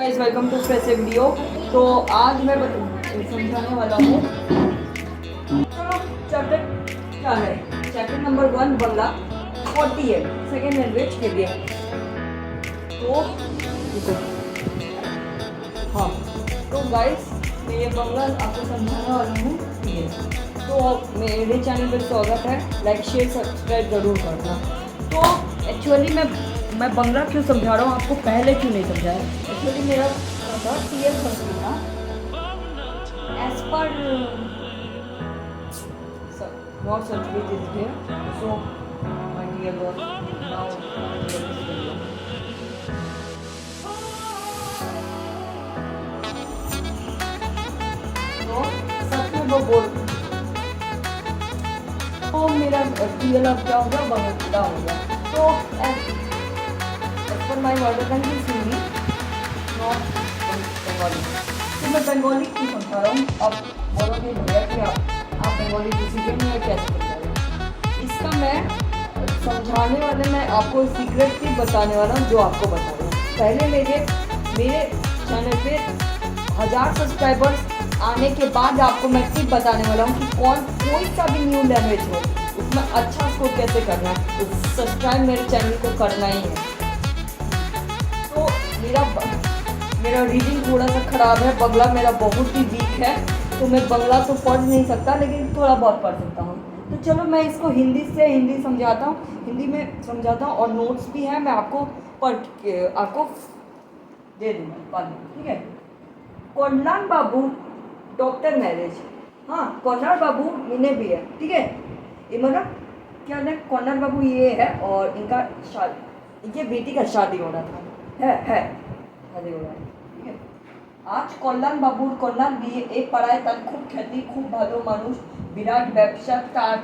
Guys welcome to fresh video. तो आज मैं समझाने वाला हूँ। चलो चैप्टर क्या है? चैप्टर नंबर 1 बंगला 48 सेकेंड लैंग्वेज के लिए। तो हाँ, तो गाइस मैं ये बंगला आपको समझाने वाला हूँ। ये तो मेरे चैनल पर स्वागत है, लाइक शेयर सब्सक्राइब ज़रूर करना। तो एक्चुअली मैं बंगला क्यों समझा रहा हूँ आपको, पहले क्यों नहीं समझाया? एक्चुअली मेरा टीएल समझी था as per not certificate is there, so my dear boss now तो सच में वो बोल तो मेरा टीएल अब क्या हो गया, बंगला हो गया। तो as per my mother tongue is Hindi not Bengali. तो मैं बंगाली क्यों समझा रहा हूँ? अब बोलोगे भैया कि आप बंगाली डिसीजन में कैसे समझा रहे हो? इसका मैं समझाने वाले मैं आपको सीक्रेट भी बताने वाला हूँ जो आपको बता रहा हूँ। पहले मेरे चैनल पे 1000 सब्सक्राइबर्स आने के बाद आपको मैं टिप बताने वाला हूँ कि कोई सा भी न्यू लैंग्वेज हो उसमें अच्छा स्कोर कैसे करना है। तो सब्सक्राइब मेरे चैनल को करना ही है। तो मेरा रीडिंग थोड़ा सा ख़राब है, बंगला मेरा बहुत ही वीक है, तो मैं बंगला तो पढ़ नहीं सकता लेकिन थोड़ा बहुत पढ़ सकता हूँ। तो चलो मैं इसको हिंदी समझाता हूँ, हिंदी में समझाता हूँ और नोट्स भी हैं, मैं आपको आपको दे दूँगा बाद में, ठीक है। कल्याण बाबू डॉक्टर मैरिज, हाँ कल्याण बाबू इन्हें भी है, ठीक है। ये मतलब क्या है, कल्याण बाबू ये है और इनका शादी, इनके बेटी का शादी हो रहा था, है शादी हो रहा है, ঠিক আছে। আজ কল্যাণ বাবুর কন্যা বিয়ে এই পাড়ায় তার খুব খ্যাতি, খুব ভালো মানুষ, বিরাট ব্যবসা তার,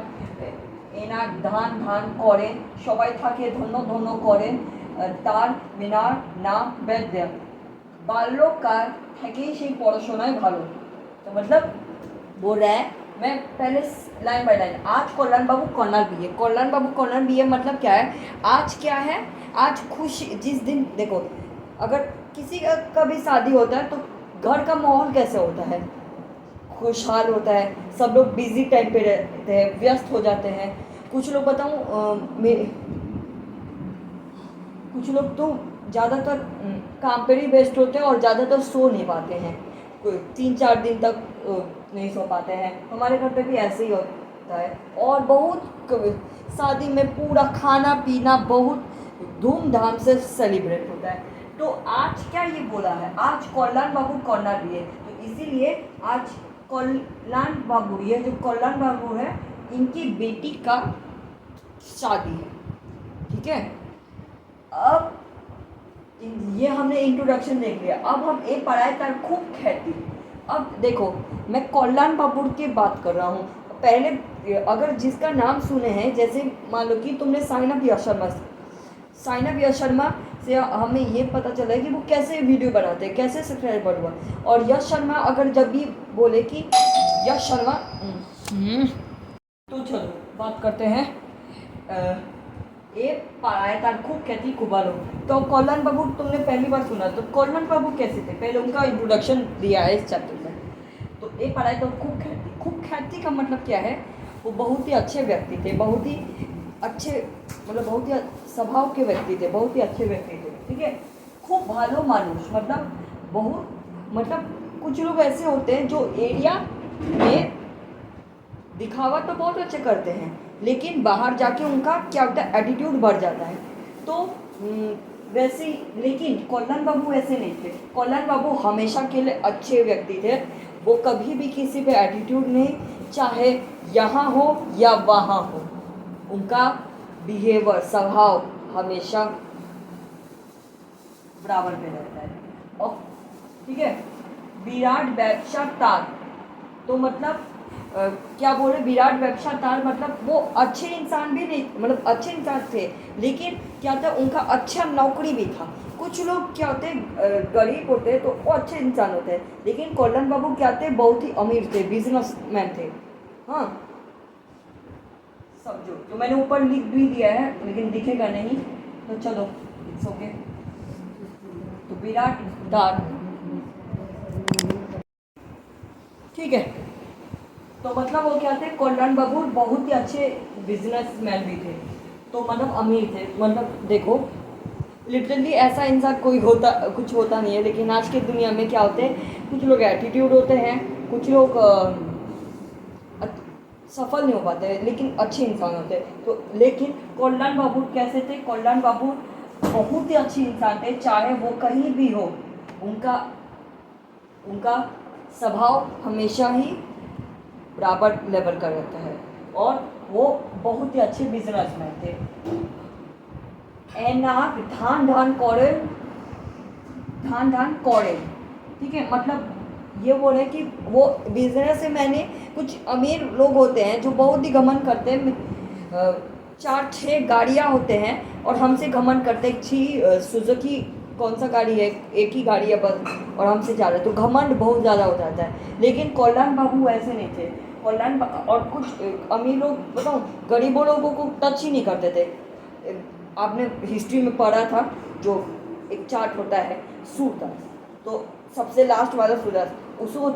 এনার ধান করেন, সবাই থাকে ধন্য ধন্য করেন, তার মেনার নাম বেদ, বাল্যকাল থেকেই সেই পড়াশোনায় ভালো। तो मतलब बोल रहा है, मैं पहले लाइन बाय लाइन, आज कल्याण बाबू कॉर्नर भी है, कल्याण बाबू कॉर्नर भी है मतलब क्या है, आज क्या है, आज खुशी, जिस दिन देखो अगर किसी का भी शादी होता है तो घर का माहौल कैसे होता है, खुशहाल होता है, सब लोग बिजी टाइम पे रहते हैं, व्यस्त हो जाते हैं। कुछ लोग बताऊँ, कुछ लोग तो ज़्यादातर काम पर ही व्यस्त होते हैं और ज़्यादातर सो नहीं पाते हैं, 3-4 दिन तक नहीं सो पाते हैं। हमारे घर पे भी ऐसे ही होता है और बहुत शादी में पूरा खाना पीना बहुत धूमधाम से सेलिब्रेट होता है। तो आज क्या ये बोला है, आज कल्याण बाबू कॉर्नर भी है, तो इसीलिए आज कल्याण बाबू, ये जो कल्याण बाबू है इनकी बेटी का शादी है, ठीक है। अब ये हमने इंट्रोडक्शन देख लिया, अब हम एक पढ़ाई तर खूब ख्याति। अब देखो मैं कल्याण बाबू की बात कर रहा हूँ। पहले अगर जिसका नाम सुने हैं, जैसे मान लो कि तुमने साइनअप यश शर्मा से हमें ये पता चला है कि वो कैसे वीडियो बनाते हैं, कैसे सब्सक्राइबर हुआ। और यश शर्मा अगर जब भी बोले कि यश शर्मा, तो चलो बात करते हैं। ये पाराया तार खूब ख्याति कुबालो। तो कल्याण बाबू तुमने पहली बार सुना, तो कल्याण बाबू कैसे थे, पहले उनका इंट्रोडक्शन दिया है इस चैप्टर में। तो ये पाराया तो खूब ख्याति का मतलब क्या है, वो बहुत ही अच्छे व्यक्ति थे, बहुत ही अच्छे, मतलब बहुत ही स्वभाव के व्यक्ति थे, बहुत ही अच्छे व्यक्ति थे, ठीक है। खूब भालो मानुष मतलब कुछ लोग ऐसे होते हैं जो एरिया में दिखावा तो बहुत अच्छे करते हैं लेकिन बाहर जाके उनका क्या होता है, एटीट्यूड बढ़ जाता है। तो वैसे, लेकिन कल्याण बाबू ऐसे नहीं थे। कल्याण बाबू हमेशा के लिए अच्छे व्यक्ति थे, वो कभी भी किसी पे एटीट्यूड नहीं, चाहे यहाँ हो या वहाँ हो, उनका बिहेवियर, स्वभाव हमेशा बराबर पे रहता है। और ठीक है, विराट व्यवसाय तार, तो मतलब क्या बोले, विराट व्यवसाय तार मतलब वो अच्छे इंसान भी नहीं, मतलब अच्छे इंसान थे लेकिन क्या था, उनका अच्छा नौकरी भी था। कुछ लोग क्या होते हैं, गरीब होते हैं तो वो अच्छे इंसान होते हैं, लेकिन कल्याण बाबू क्या थे, बहुत ही अमीर थे, बिजनेसमैन थे। हाँ समझो, तो मैंने ऊपर लिख भी दिया है लेकिन दिखेगा नहीं, तो चलो इट्स ओके। तो विराट दार। ठीक है, तो मतलब वो क्या थे, कल्याण बाबू बहुत ही अच्छे बिजनेसमैन भी थे, तो मतलब अमीर थे। मतलब देखो लिटरली ऐसा इंसान कोई होता कुछ होता नहीं है, लेकिन आज की दुनिया में क्या होते हैं, कुछ लोग एटीट्यूड होते हैं, कुछ लोग सफल नहीं हो पाते हैं, लेकिन अच्छे इंसान होते हैं। तो लेकिन कल्याण बाबू कैसे थे, कल्याण बाबू बहुत ही अच्छे इंसान थे, चाहे वो कहीं भी हो, उनका उनका स्वभाव हमेशा ही बराबर लेवल का रहता है, और वो बहुत ही अच्छे बिजनेसमैन थे। एनाक ধান ধান करें, ठीक है, मतलब ये बोल रहे हैं कि वो बिजनेस से मैंने कुछ अमीर लोग होते हैं जो बहुत ही घमंड करते हैं, 4-6 गाड़ियाँ होते हैं और हमसे घमंड करते हैं कि सुजुकी कौन सा गाड़ी है, एक ही गाड़ी है बस और हमसे जा रहे, तो घमंड बहुत ज़्यादा हो जाता है। लेकिन कल्याण बाबू ऐसे नहीं थे। और कुछ अमीर लोग बताऊँ, गरीबों लोगों को टच ही नहीं करते थे। आपने हिस्ट्री में पढ़ा था, जो एक चार्ट होता है सूरदास, तो सबसे लास्ट वाला सूरदास, उसको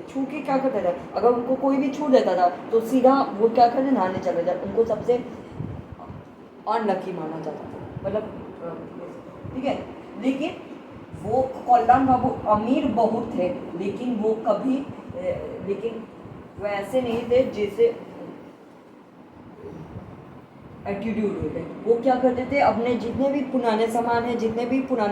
छू के क्या करते थे, अगर उनको कोई भी छू देता था तो सीधा वो क्या करते, नहाने चले जाते, उनको सबसे अनलकी माना जाता था, मतलब ठीक है। लेकिन वो कल्याण बाबू अमीर बहुत थे, लेकिन वो कभी लेकिन वो ऐसे नहीं थे जैसे एटीट्यूड होते। वो क्या करते थे, अपने जितने भी पुराने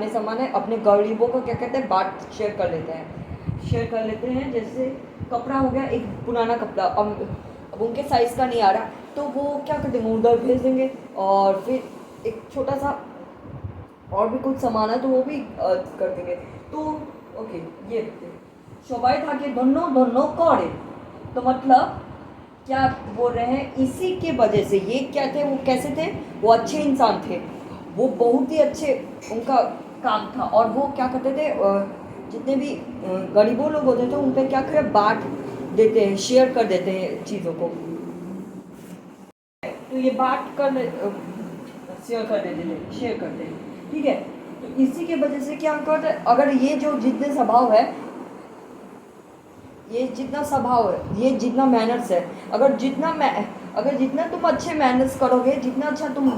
सामान है अपने गरीबों को क्या कहते हैं, बांट शेयर कर लेते हैं। जैसे कपड़ा हो गया, एक पुराना कपड़ा अब उनके साइज़ का नहीं आ रहा, तो वो क्या करते हैं, उधर भेज देंगे, और फिर एक छोटा सा और भी कुछ सामान है तो वो भी कर देंगे। तो ओके, ये सबाई था कि दोनों करे, तो मतलब क्या बोल रहे हैं, इसी के वजह से ये क्या थे, वो कैसे थे, वो अच्छे इंसान थे, वो बहुत ही अच्छे उनका काम था, और वो क्या करते थे, जितने भी गरीबों लोग होते थे उन पर क्या करे, बांट देते हैं, शेयर कर देते हैं चीज़ों को, तो ये बांट कर शेयर कर देते हैं, ठीक है। तो इसी के वजह से क्या करते, अगर ये जो जितने स्वभाव है, ये जितना मैनर्स है, अगर जितना तुम अच्छे मैनर्स करोगे, जितना अच्छा तुम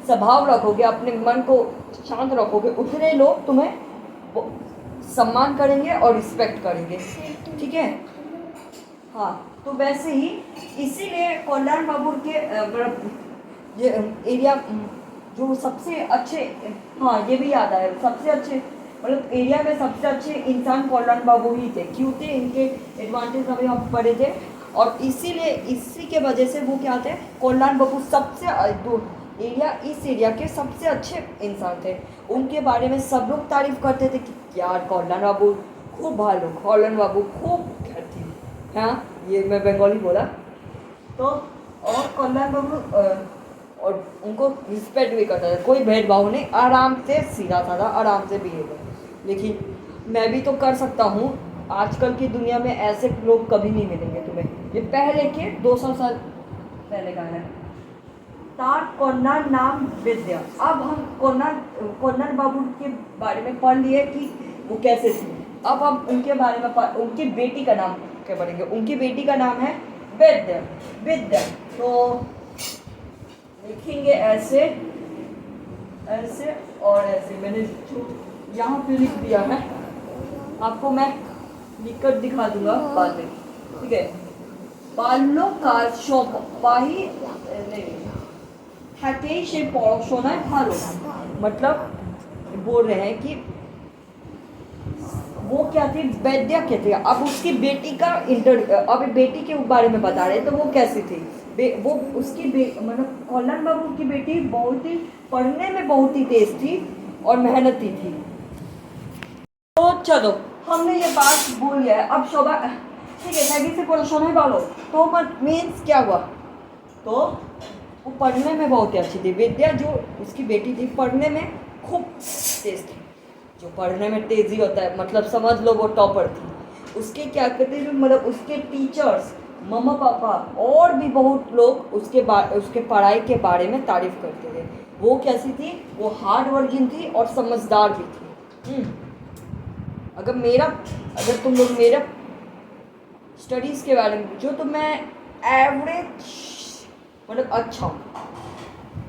स्वभाव रखोगे, अपने मन को शांत रखोगे, उतने लोग तुम्हें सम्मान करेंगे और रिस्पेक्ट करेंगे, ठीक है। हाँ, तो वैसे ही इसीलिए कल्याण बाबू के ये एरिया जो सबसे अच्छे, हाँ ये भी याद आया, सबसे अच्छे मतलब एरिया में सबसे अच्छे इंसान कल्याण बाबू ही थे। क्यों थे, इनके एडवांटेज अभी हम पढ़े थे, और इसीलिए इसी के वजह से वो क्या थे, कल्याण बाबू इस एरिया के सबसे अच्छे इंसान थे। उनके बारे में सब लोग तारीफ करते थे कि यार कल्याण बाबू खूब भालो, कल्याण बाबू खूब थी, हाँ ये मैं बंगाली बोला। तो और कल्याण बाबू और उनको रिस्पेक्ट भी करता था, कोई भेदभाव नहीं, आराम से सीधा साधा आराम से बिहेव है। लेकिन मैं भी तो कर सकता हूँ, आजकल की दुनिया में ऐसे लोग कभी नहीं मिलेंगे तुम्हें। ये पहले के 200 साल पहले का है। तार कल्याण नाम विद्या। अब हम कल्याण बाबू के बारे में पढ़ लिए कि वो कैसे थे। अब हम उनके बारे में उनकी बेटी का नाम क्या पढ़ेंगे। उनकी बेटी का नाम है विद्या। तो लिखेंगे ऐसे और ऐसे। मैंने जो यहाँ पे लिख दिया है, आपको मैं लिखकर दिखा दूंगा बाद में, ठीक है। बाल्य काल सबाई থাকে সে পড়াশোনায় ভালো, मतलब बोल रहे हैं कि वो क्या थे, वैद्या क्या थे। अब उसकी बेटी का अब बेटी के बारे में बता रहे, तो वो कैसी थी। वो उसकी मतलब कल्याण बाबू की बेटी बहुत ही पढ़ने में बहुत ही तेज थी और मेहनती थी। तो चलो हमने ये बात बोल लिया है। अब शोभा ठीक है, मैगी से पढ़ाशोनाय भालो, तो मीन्स क्या हुआ, तो वो पढ़ने में बहुत ही अच्छी थी। विद्या जो उसकी बेटी थी, पढ़ने में खूब तेज थी। जो पढ़ने में तेज़ी होता है, मतलब समझ लो वो टॉपर थी। उसके क्या कहते हैं, मतलब उसके टीचर्स, मम्मा पापा और भी बहुत लोग उसके पढ़ाई के बारे में तारीफ करते थे। वो कैसी थी, वो हार्ड वर्किंग थी और समझदार भी थी। अगर तुम लोग मेरा स्टडीज़ के बारे में पूछो तो मैं एवरेज मतलब अच्छा हूँ,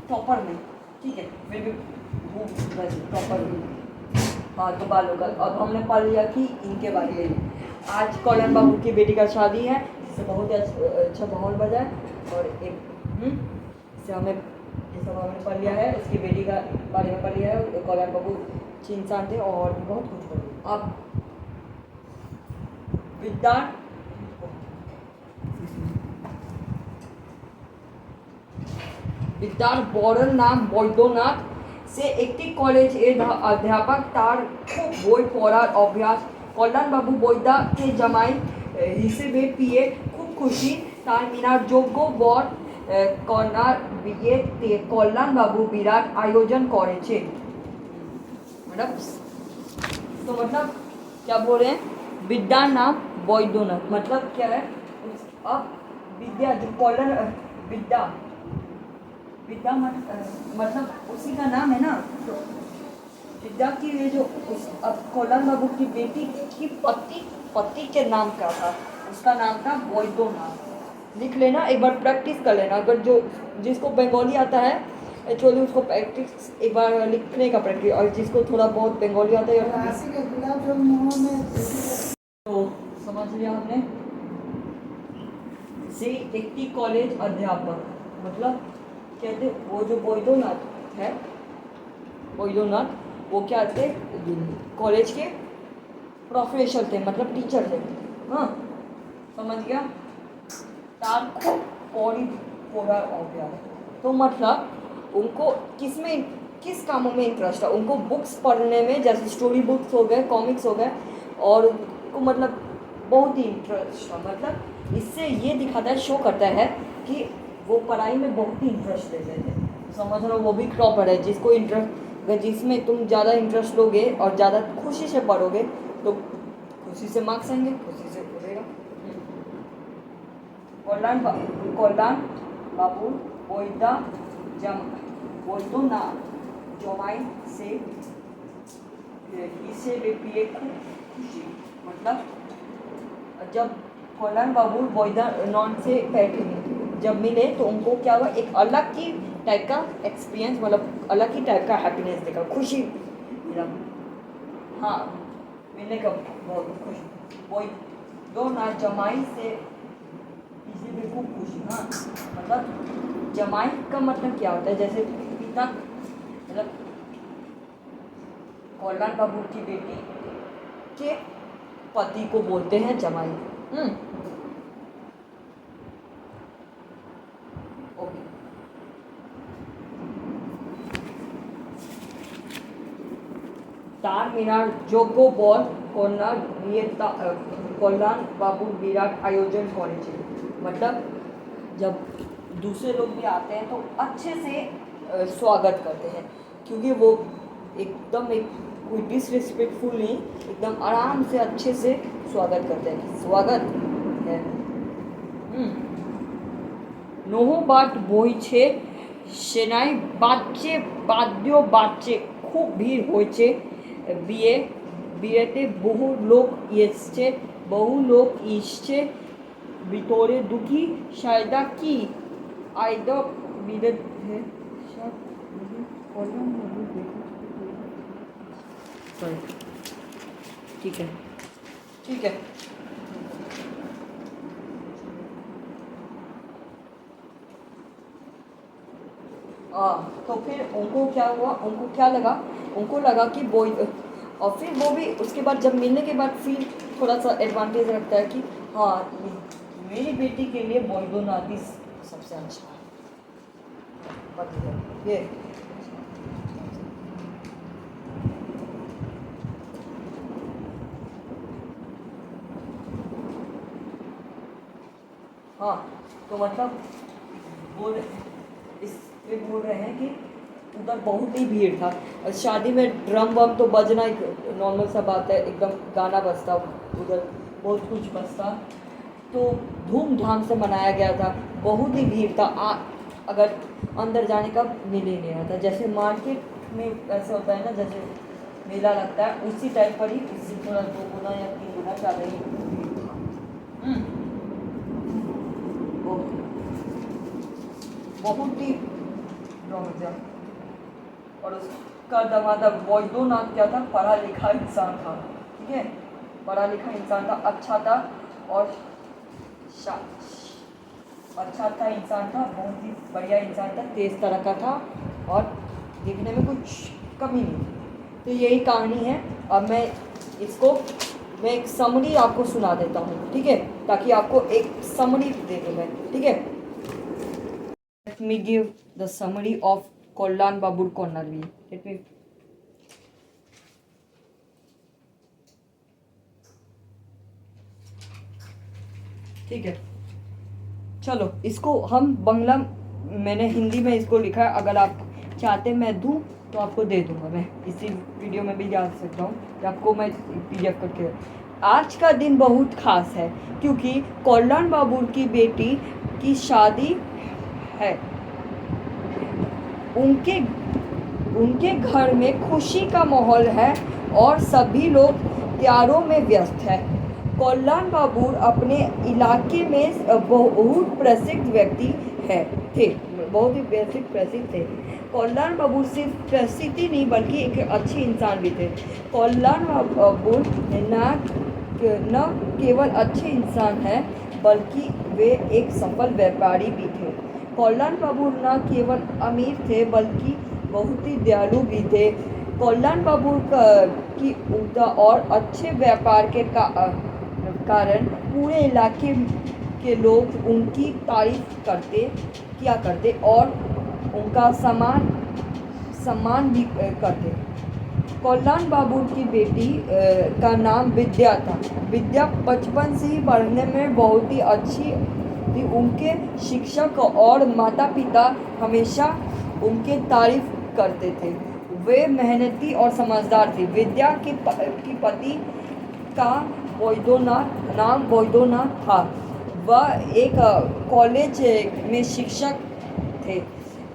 टॉपर नहीं, ठीक है, फिर भी वो वैसे टॉपर नहीं। हाँ तो बालों का अब हमने पढ़ लिया कि इनके बारे में। आज कॉलन बाबू की बेटी का शादी है, जिससे बहुत ही अच्छा माहौल बजा है। और एक इससे हमें ये सब हमने पढ़ लिया है, उसकी बेटी का बारे में पढ़ लिया है। कॉलन बाबू अच्छे इंसान थे और बहुत कुछ पढ़ लिया। अब विद्यान विद्यान बॉर्डर नाम বৈদ্যনাথ से একটি কলেজ এর অধ্যাপক তার খুব বই পড়ার অভ্যাস। কল্যাণ বাবু বৈদ্যা কে জামাই হিসেবে পেয়ে খুব খুশি। তার মিনার যোগ্য বর কন্যার বিয়েতে কল্যাণ বাবু বিরাট আয়োজন করেছে। मतलब तो मतलब क्या बोल रहे हैं, विद्या नाम বৈদ্যনাথ मतलब क्या है। अब विद्या जो कॉलर विद्या विद्या मतलब उसी का नाम है ना, तो विद्या की ये जो अब कॉलर बाबू की बेटी की पति के नाम क्या था, उसका नाम था বৈদ্যনাথ। लिख लेना, एक बार प्रैक्टिस कर लेना। अगर जो जिसको बंगाली आता है एक्चुअली उसको प्रैक्टिस एक बार लिखने का प्रैक्टिस, और जिसको थोड़ा बहुत बंगाली आता है तो समझ लिया हमने। से एकटी कॉलेज अध्यापक मतलब कहते वो जो বৈদ্যনাথ है, বৈদ্যনাথ वो क्या थे, कॉलेज के प्रोफेसर थे, मतलब टीचर थे। हाँ समझ गया। तार को पौड़ी पौड़ा हो गया, तो मतलब उनको किस कामों में इंटरेस्ट है, उनको बुक्स पढ़ने में, जैसे स्टोरी बुक्स हो गए, कॉमिक्स हो गए, और उनको मतलब बहुत ही इंटरेस्ट है। मतलब इससे ये दिखाता है, शो करता है कि वो पढ़ाई में बहुत ही इंटरेस्ट लेते थे। समझ लो वो भी टॉपर है। जिसको इंटरेस्ट, जिसमें तुम ज़्यादा इंटरेस्ट लोगे और ज़्यादा खुशी से पढ़ोगे तो खुशी से मार्क्स आएंगे, खुशी से पढ़ेगा। कल्याण बाबू বৈদ্যা বৈদ্যনাথ জমাই से হিসেবে পেয়ে खूब खुशी। मतलब जब कल्याण बाबू বৈদ্যনাথ से बैठे जब मिले तो उनको क्या हुआ, एक अलग ही टाइप का एक्सपीरियंस, मतलब अलग ही टाइप का हैप्पीनेस देखा, खुशी मिला। हाँ मिलने का बहुत खुशी। বৈদ্যনাথ जमाई से इसी में खूब खुशी। हाँ मतलब जमाई का मतलब क्या होता है, जैसे पिता मतलब कल्याण बाबू की बेटी के पति को बोलते हैं जमाई। ओके তার মিনার যোগ্য বর কন্যার বিয়ে कल्याण बाबू विराट आयोजन करेছে। मतलब जब दूसरे लोग भी आते हैं तो अच्छे से स्वागत करते हैं, क्योंकि वो एकदम एक कोई डिसरिस्पेक्टफुल नहीं, एकदम आराम से अच्छे से स्वागत करते हैं। स्वागत है। নহবাট বইছে সেনাই বাদ্য বাজছে, খুব ভিড় হয়েছে বিয়েতে, বহু লোক এসছে ভিতরে দুঃখী সায়দা কি আয়দা বিরুদ্ধে ठीक है तो फिर उनको क्या हुआ, उनको लगा कि वो, और फिर वो भी उसके बाद जब मिलने के बाद फिर थोड़ा सा एडवांटेज रखता है कि हाँ मेरी बेटी के लिए বৈদ্যনাথ सबसे अच्छा ये। हाँ तो मतलब बोल रहे हैं कि उधर बहुत ही भीड़ था। शादी में ड्रम वम तो बजना एक नॉर्मल सा बात है, एकदम गाना बजता, उधर बहुत कुछ बजता, तो धूमधाम से मनाया गया था। बहुत ही भीड़ था, अगर अंदर जाने का मिल ही नहीं रहा था। जैसे मार्केट में ऐसा होता है ना, जैसे मेला लगता है उसी टाइप पर ही, इससे थोड़ा 2 गुना या 3 गुना ज़्यादा ही बहुत ही रमजा। और उसका दमादा वैद्यनाथ क्या था, पढ़ा लिखा इंसान था, ठीक है, पढ़ा लिखा इंसान था, अच्छा था और अच्छा था इंसान था, बहुत ही बढ़िया इंसान था, तेज तरह का था और देखने में कुछ कमी नहीं थी। तो यही कहानी है। अब मैं एक समरी आपको सुना देता हूँ, ठीक है, ताकि आपको एक समरी दे दूँ मैं, ठीक है। Let me give the summary of कल्याण बाबुर कोन्नरवी। लेट मी ठीक है, चलो इसको हम बांग्ला, मैंने हिंदी में इसको लिखा है, अगर आप चाहते मैं दूँ तो आपको दे दूँगा, मैं इसी वीडियो में भी जा सकता हूँ, आपको मैं PDF करके। आज का दिन बहुत खास है क्योंकि कल्याण बाबुर की बेटी की शादी है। उनके घर में खुशी का माहौल है और सभी लोग त्योहारों में व्यस्त हैं। कल्याण बाबुर अपने इलाके में बहुत प्रसिद्ध व्यक्ति थे, बहुत ही प्रसिद्ध थे। कल्याण बाबुर सिर्फ प्रसिद्धि नहीं बल्कि एक अच्छे इंसान भी थे। कल्याण बाबुर न केवल अच्छे इंसान हैं बल्कि वे एक सफल व्यापारी भी थे। कल्याण बाबुर न केवल अमीर थे बल्कि बहुत ही दयालु भी थे। कल्याण बाबुर की उम्दा और अच्छे व्यापार के कारण पूरे इलाके के लोग उनकी तारीफ किया करते और उनका सम्मान भी करते। कल्याण बाबुर की बेटी का नाम विद्या था। विद्या बचपन से ही पढ़ने में बहुत ही अच्छी थी। उनके शिक्षक और माता पिता हमेशा उनके तारीफ करते थे। वे मेहनती और समझदार थे। विद्या की पति का नाम वैद्यनाथ था। वह एक कॉलेज में शिक्षक थे।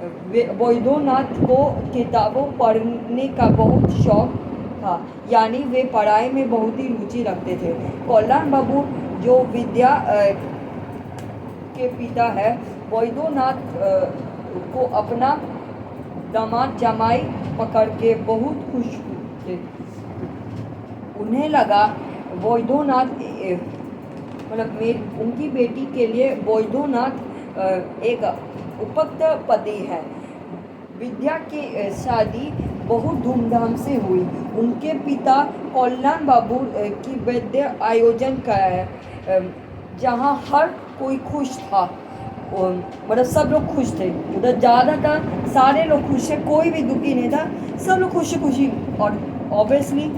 वैद्यनाथ को किताबों पढ़ने का बहुत शौक था, यानी वे पढ़ाई में बहुत ही रुचि रखते थे। कल्याण बाबू जो विद्या के पिता है, वैद्यनाथ को अपना दामाद जमाई पकड़ के बहुत खुश थे। उन्हें लगा वैद्यनाथ उनकी बेटी के लिए वैद्यनाथ एक उपयुक्त पति है। विद्या की शादी बहुत धूमधाम से हुई। उनके पिता कल्याण बाबू की विद्या आयोजन कराया, जहां हर कोई खुश था, मतलब सब लोग खुश थे। उधर ज़्यादातर सारे लोग खुश थे, कोई भी दुखी नहीं था, सब लोग खुशी। और ऑब्वियसली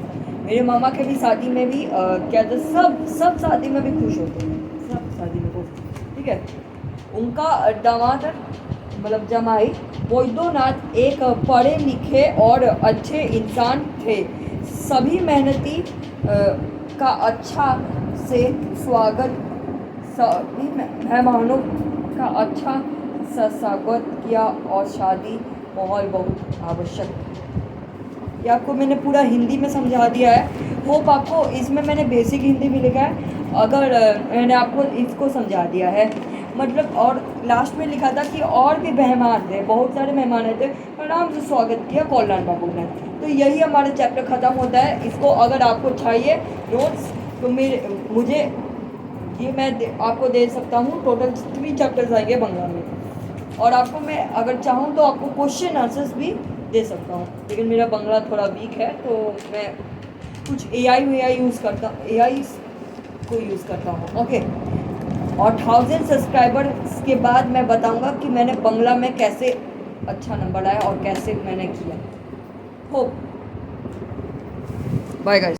मेरे मामा के भी शादी में भी क्या था, सब शादी में भी खुश होते हैं, सब शादी में खुश, ठीक है। उनका दामाद मतलब जमाई वैद्यनाथ एक पढ़े लिखे और अच्छे इंसान थे। सभी मेहनती का अच्छा से स्वागत, सभी मेहमानों का अच्छा सा स्वागत किया और शादी माहौल बहुत आवश्यक। ये आपको मैंने पूरा हिंदी में समझा दिया है। होप आपको इसमें मैंने बेसिक हिंदी भी लिखा है, अगर मैंने आपको इसको समझा दिया है मतलब। और लास्ट में लिखा था कि और भी मेहमान थे, बहुत सारे मेहमान आए थे, आराम से स्वागत किया कल्याण बाबू ने। तो यही हमारा चैप्टर ख़त्म होता है। इसको अगर आपको चाहिए नोट्स तो मुझे ये मैं आपको दे सकता हूँ। टोटल 3 चैप्टर्स आएंगे बंगाल में, और आपको मैं अगर चाहूँ तो आपको क्वेश्चन आंसर्स भी दे सकता हूँ, लेकिन मेरा बंगला थोड़ा वीक है तो मैं कुछ AI यूज़ करता हूँ, AI को यूज़ करता हूँ, ओके। और 1000 सब्सक्राइबर्स के बाद मैं बताऊँगा कि मैंने बंगला में कैसे अच्छा नंबर लाया और कैसे मैंने किया। Hope bye guys.